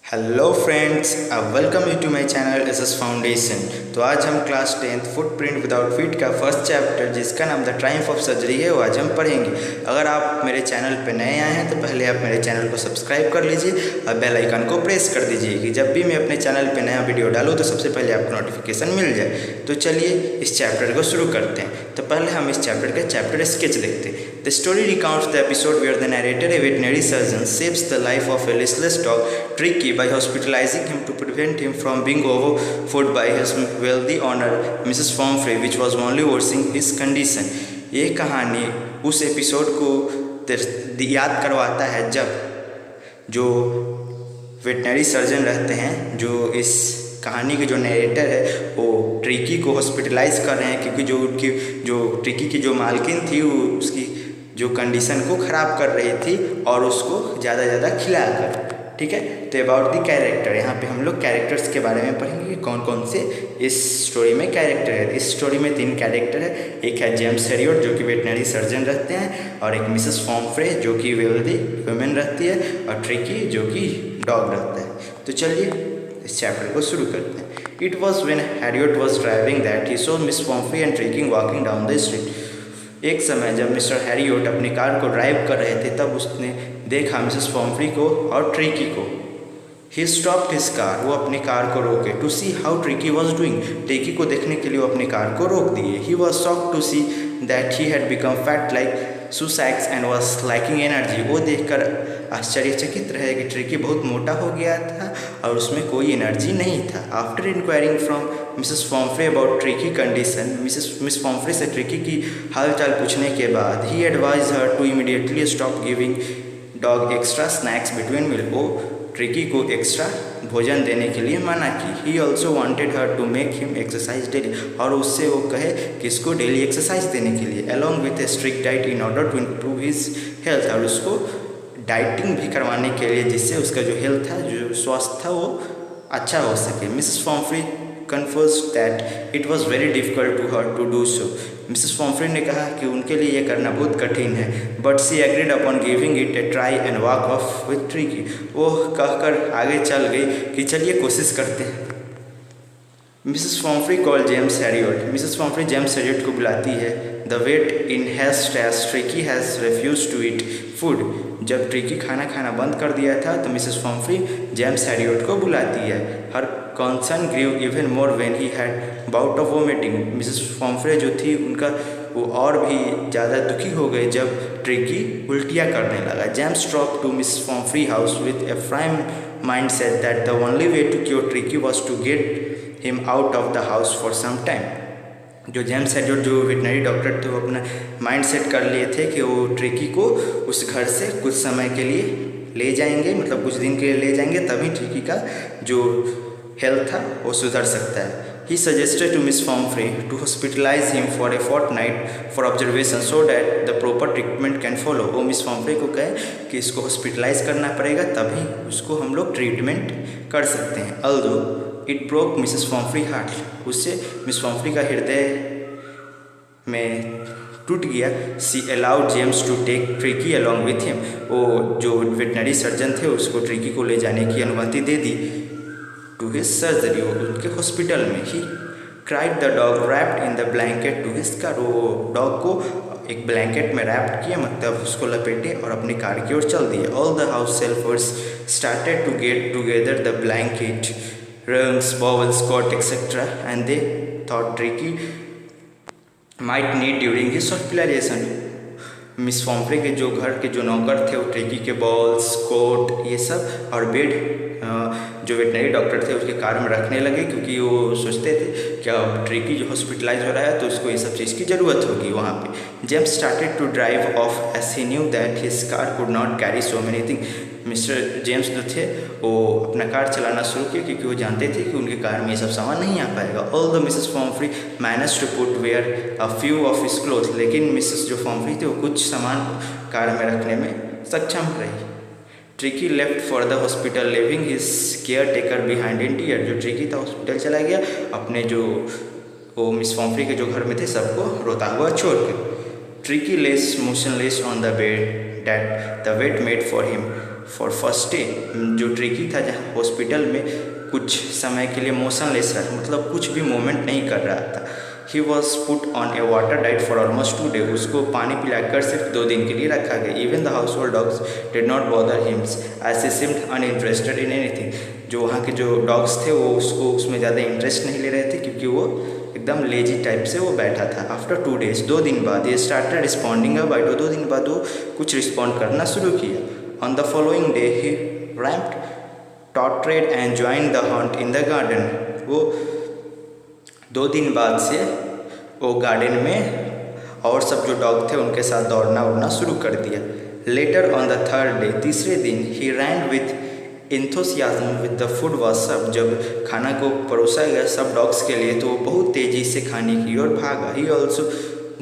Hello friends, welcome you to my channel S S foundation. तो आज हम class 10th footprint without feet का first chapter जिसका नाम द ट्रायम्फ ऑफ सर्जरी है वो आज हम पढ़ेंगे। अगर आप मेरे चैनल पर नए आए हैं तो पहले आप मेरे चैनल को सब्सक्राइब कर लीजिए और बेल आइकन को प्रेस कर दीजिए कि जब भी मैं अपने चैनल पर नया वीडियो डालूँ तो सबसे पहले आपको नोटिफिकेशन मिल जाए। तो चलिए इस चैप्टर को शुरू करते हैं। तो पहले हम इस चैप्टर का चैप्टर स्केच देखते हैं। The story recounts the episode where the narrator, a veterinary surgeon, saves the life of a listless dog, Tricky, by hospitalizing him to prevent him from being overfed by his wealthy owner, Mrs. Pomfrey, which was only worsening his condition. ये कहानी उस episode को याद करवाता है जब जो veterinary surgeon रहते हैं, जो इस कहानी के जो नरेटर है वो ट्रिकी को हॉस्पिटलाइज कर रहे हैं क्योंकि जो उनकी जो ट्रिकी की जो मालकिन थी वो उसकी जो कंडीशन को ख़राब कर रही थी और उसको ज़्यादा खिलाकर। ठीक है, तो अबाउट दी कैरेक्टर, यहाँ पे हम लोग कैरेक्टर्स के बारे में पढ़ेंगे कौन कौन से इस स्टोरी में कैरेक्टर है। इस स्टोरी में 3 कैरेक्टर है। एक है जेम्स हैरियट जो कि वेटनरी सर्जन रहते हैं, और एक मिसेस पॉम्फ्रे जो कि वेल्दी वुमेन रहती है, और ट्रिकी जो कि डॉग रहता है। तो चलिए इस चैप्टर को शुरू करते हैं। It was when Harriet was driving that he saw miss पॉम्फ्रे and tricky walking down the street. एक समय जब मिस्टर हैरियट अपनी कार को ड्राइव कर रहे थे तब उसने देखा मिसेस पॉम्फ्री को और ट्रिकी को। ही स्टॉप्ड हिज कार, वो अपनी कार को रोके। To see how Tricky was doing, Tricky को देखने के लिए वो अपनी कार को रोक दिए। He was shocked to see that he had become fat like सुसैक्स एंड वॉज लैकिंग एनर्जी। वो देखकर आश्चर्यचकित रहे कि ट्रिकी बहुत मोटा हो गया था और उसमें कोई एनर्जी नहीं था। After inquiring from Mrs Pumphrey about Tricki condition, Miss Pumphrey से ट्रिकी की हालचाल पूछने के बाद he advise her to immediately stop giving dog extra snacks between meal. वो ट्रिकी को एक्स्ट्रा भोजन देने के लिए मना की। He also wanted her to make him exercise daily, और उससे वो कहे कि इसको डेली एक्सरसाइज देने के लिए, along with a strict diet in order to improve his health, और उसको डाइटिंग भी करवाने के लिए जिससे उसका जो हेल्थ था, जो स्वास्थ्य था, वो अच्छा हो सके। Mrs Pomfrey confessed that it was very difficult to her to do so. Mrs Pomfrey ने कहा कि उनके लिए यह करना बहुत कठिन है, but she agreed upon giving it a try and walk off with Tricky. वो कहकर आगे चल गई कि चलिए कोशिश करते हैं। Mrs Pumphrey call James Herriot, Mrs Pumphrey James Herriot को बुलाती है। The vet in haste as Tricky has refuse to eat food. जब ट्रिकी खाना खाना बंद कर दिया था तो मिसेस पॉम्फ्री जेम्स हैरियट को बुलाती है। Her concern grieve even more when he had bout of vomiting. Mrs Pumphrey जो थी उनका वो और भी ज़्यादा दुखी हो गए जब ट्रिकी उल्टियाँ करने लगा। James drop to Miss Pumphrey house with a frame mind set that the only way to cure Tricki was to get him out of the house for some time. जो जेम्स हैरियट जो veterinary doctor थे वो अपना mind set कर लिए थे कि वो ट्रिकी को उस घर से कुछ समय के लिए ले जाएंगे, मतलब कुछ दिन के लिए ले जाएंगे, तभी ट्रिकी का जो हेल्थ था वो सुधर सकता है। He suggested to Miss Pumphrey to hospitalise him for a fortnight for observation so that the proper treatment can follow. वो मिस पॉम्फ्रे को कहे कि इसको हॉस्पिटलाइज करना पड़ेगा तभी उसको हम लोग ट्रीटमेंट कर सकते हैं। Although it broke Mrs Pumphrey heart, उससे मिस पॉम्फ्री का हृदय में टूट गया। She allowed James to take Tricki along with him. वो जो वेटनरी सर्जन थे उसको ट्रिकी को ले जाने की अनुमति दे दी टू हिज सर्जरी, उनके हॉस्पिटल में। He carried the dog wrapped in the blanket to his car. वो डॉग को एक ब्लैंकेट में रैप्ड किया, मतलब उसको लपेटे और अपनी कार की ओर चल दिए। All the house helpers started to get together the blanket, rungs, bowls, cot, etc. and they thought Tricky might need during his hospitalization. Miss पॉम्फ्रे के जो घर के जो नौकर थे वो ट्रिकी के बॉल्स, कोट, ये सब और बेड जो वेटनरी डॉक्टर थे उसके कार में रखने लगे, क्योंकि वो सोचते थे कि अब ट्रिकी जो हॉस्पिटलाइज हो रहा है तो उसको ये सब चीज़ की ज़रूरत होगी वहाँ पे। James started to drive off as he knew that his car could not carry so many thing. Mister James जो थे वो अपना कार चलाना शुरू किया क्योंकि वो जानते थे कि उनके कार में ये सब सामान नहीं आ पाएगा। All the Mrs Pumphrey manage to put where a few of his cloth, लेकिन मिसेस जो पॉम्फ्री थे वो कुछ सामान कार में रखने में सक्षम रही। Tricky left for the hospital living his caretaker behind in tear. जो ट्रिकी था हॉस्पिटल चला गया अपने जो वो मिस पॉम्फ्री के जो घर में थे सबको रोता हुआ छोड़ के। Tricky less motionless on the bed that the vet made for him. For first day जो ट्रिकी था जहाँ हॉस्पिटल में कुछ समय के लिए मोशनलेस रहा, मतलब कुछ भी मूवमेंट नहीं कर रहा था। He was put on A water diet for almost 2 days। उसको पानी पिलाकर सिर्फ 2 दिन के लिए रखा गया। Even the household dogs did not bother him as he seemed uninterested in anything. जो वहाँ के जो डॉग्स थे वो उसको उसमें ज़्यादा इंटरेस्ट नहीं ले रहे थे, क्योंकि वो एकदम लेजी टाइप से वो बैठा था। आफ्टर 2 days 2 दिन बाद ये स्टार्टेड रिस्पॉन्डिंग अ बाइट। 2 दिन बाद वो कुछ रिस्पॉन्ड करना शुरू किया। On the following day he ramped tottered and join the hunt in the garden. वो 2 दिन बाद से वो गार्डन में और सब जो डॉग थे उनके साथ दौड़ना उड़ना शुरू कर दिया। Later on the 3rd day तीसरे दिन he ran with enthusiasm with the food was served. जब खाना को परोसा गया सब डॉग्स के लिए तो वो बहुत तेज़ी से खाने की ओर भागा। He also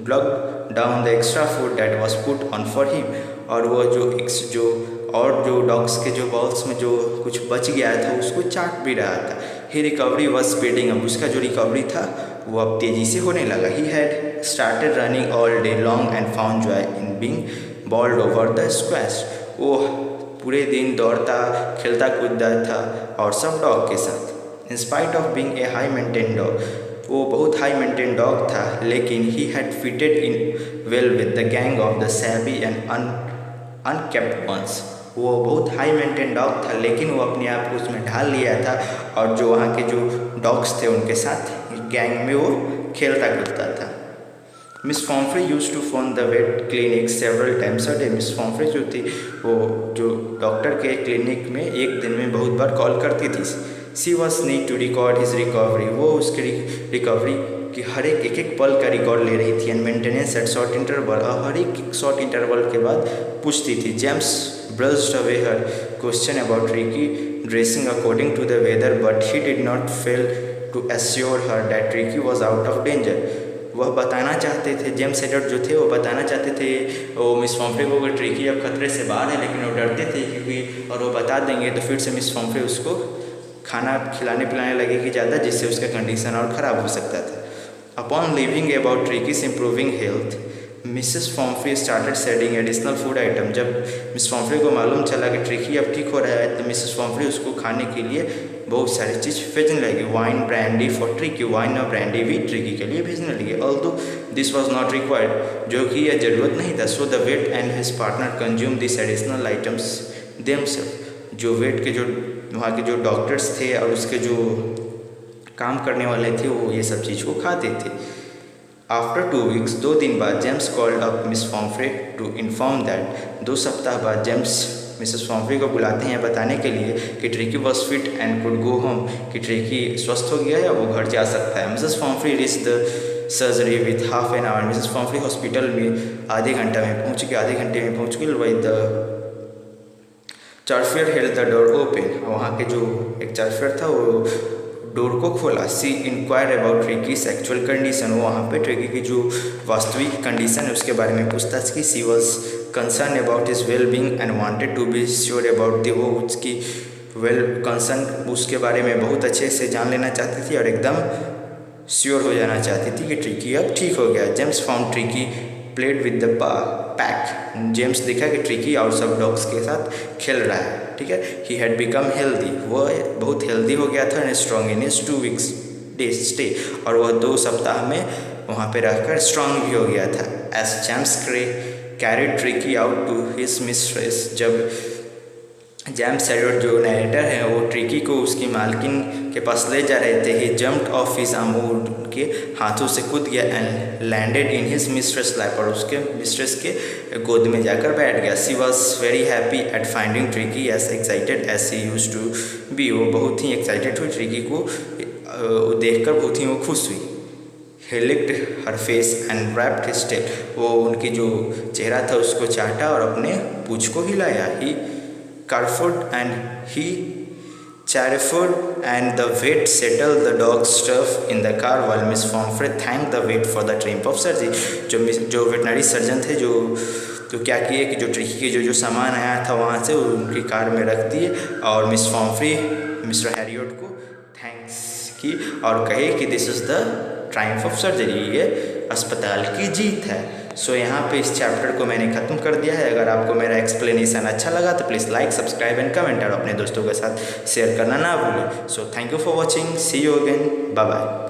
block down the extra food that was put on for him. और वो जो डॉग्स के जो बॉल्स में जो कुछ बच गया था उसको चाट भी रहा था। ही रिकवरी वॉज स्पीडिंग अप। उसका जो रिकवरी था वो अब तेज़ी से होने लगा। He had started running all day long and found joy in being bowled over the squash. वो पूरे दिन दौड़ता खेलता कूदता था और सब डॉग के साथ। In spite of being a high maintain dog, वो बहुत हाई मेंटेन डॉग था, लेकिन he had fitted in well with the gang of the savvy and unkempt ones. वो बहुत हाई मेंटेन डॉग था, लेकिन वो अपने आप को उसमें ढाल लिया था और जो वहाँ के जो डॉग्स थे उनके साथ गैंग में वो खेलता कूदता था। Miss Pumphrey use to phone the vet clinic several times a day. Miss Pumphrey जो थी वो जो डॉक्टर के क्लिनिक में एक दिन में बहुत बार कॉल करती थी। She was need to record his recovery. वो उसकी रिकवरी की हर एक पल का रिकॉर्ड ले रही थी। And maintenance at short interval, और हर एक शॉर्ट इंटरवल के बाद पूछती थी। James brushed away her question about Ricky dressing according to the weather, but he did not fail to assure her that Ricky was out of danger. वह बताना चाहते थे, जेम्स एडवर्ड जो थे वो बताना चाहते थे वो मिस पॉम्फ्रे को कि ट्रिकी अब खतरे से बाहर है, लेकिन वो डरते थे क्योंकि और वो बता देंगे तो फिर से मिस पॉम्फ्रे उसको खाना खिलाने पिलाने लगेगी ज़्यादा, जिससे उसका कंडीशन और ख़राब हो सकता था। Upon living about Tricki's improving health, Mrs Pumphrey started sending additional food item. जब मिस पॉम्फ्रे को मालूम चला कि ट्रिकी अब ठीक हो रहा है तो मिसेस पॉम्फ्रे उसको खाने के लिए बहुत सारी चीज़ भेजने लगी। Wine brandy for Tricky, wine और ब्रांडी भी ट्रिकी के लिए भेजने लगी। Although this was not required, जो कि यह जरूरत नहीं था। So the vet and his partner consume this additional items themself. जो वेट के जो वहाँ के जो डॉक्टर्स थे और उसके जो काम करने वाले थे वो ये सब चीज़ को खाते थे। आफ्टर 2 weeks 2 दिन बाद James called up Miss Pumphrey to inform that. 2 सप्ताह बाद जेम्स मिसेस पॉम्फ्रे को बुलाते हैं बताने के लिए कि tricky was fit and could go home, कि ट्रिकी स्वस्थ हो गया है और वो घर जा सकता है। Mrs Pumphrey reach the surgery with half an hour. Mrs Pumphrey hospital में आधे घंटे में पहुँच गई। Why the chauffeur held the door open. वहाँ के जो एक चार्फियर था वो डोर को खोला। She inquire about Tricki's actual condition. वो वहाँ पे ट्रिकी की जो वास्तविक कंडीशन है उसके बारे में पूछताछ की। She was concern about his well being and wanted to be sure about the. वो उसकी वेल कंसर्न उसके बारे में बहुत अच्छे से जान लेना चाहती थी और एकदम श्योर हो जाना चाहती थी कि ट्रिकी अब ठीक हो गया। James found tricky played with the pack. James देखा कि ट्रिकी और सब डॉग्स के साथ खेल रहा है, ठीक है। ही हैड बिकम हेल्दी, वो बहुत हेल्दी हो गया था। And strong in his 2 weeks days stay, और वह 2 सप्ताह में वहाँ पे रहकर स्ट्रॉन्ग भी हो गया था। As James carried Tricky out to his mistress. जब जेम्स एडवर्ड जो नरेटर हैं वो ट्रिकी को उसकी मालकिन के पास ले जा रहे थे। He jumped off his arm, उनके हाथों से कूद गया and landed in his mistress lap, और उसके मिस्ट्रेस के गोद में जाकर बैठ गया। She was very happy at finding Tricki as excited as she use to be. वो बहुत ही एक्साइटेड हुई, ट्रिकी को देखकर बहुत ही वो खुश हुई। He licked her face and wrapped his tail। वो उनकी जो चेहरा था उसको चाटा और अपने पूंछ को हिलाया। He carfed and the vet settled the dog's stuff in the car while Miss Pomfrey thanked the vet for the triumph of surgery। जो वेटनरी सर्जन थे तो क्या किए कि जो ट्रिकी के जो सामान आया था वहाँ से उनकी कार में रख दिए और मिस पॉम्फ्रे मिस्टर हैरियट को थैंक्स की और कहे कि this is the Triumph of surgery, ये अस्पताल की जीत है। सो यहाँ पे इस चैप्टर को मैंने ख़त्म कर दिया है। अगर आपको मेरा एक्सप्लेनेशन अच्छा लगा तो please like, subscribe and comment और अपने दोस्तों के साथ शेयर करना ना भूलें। So thank you for watching, see you again, bye bye.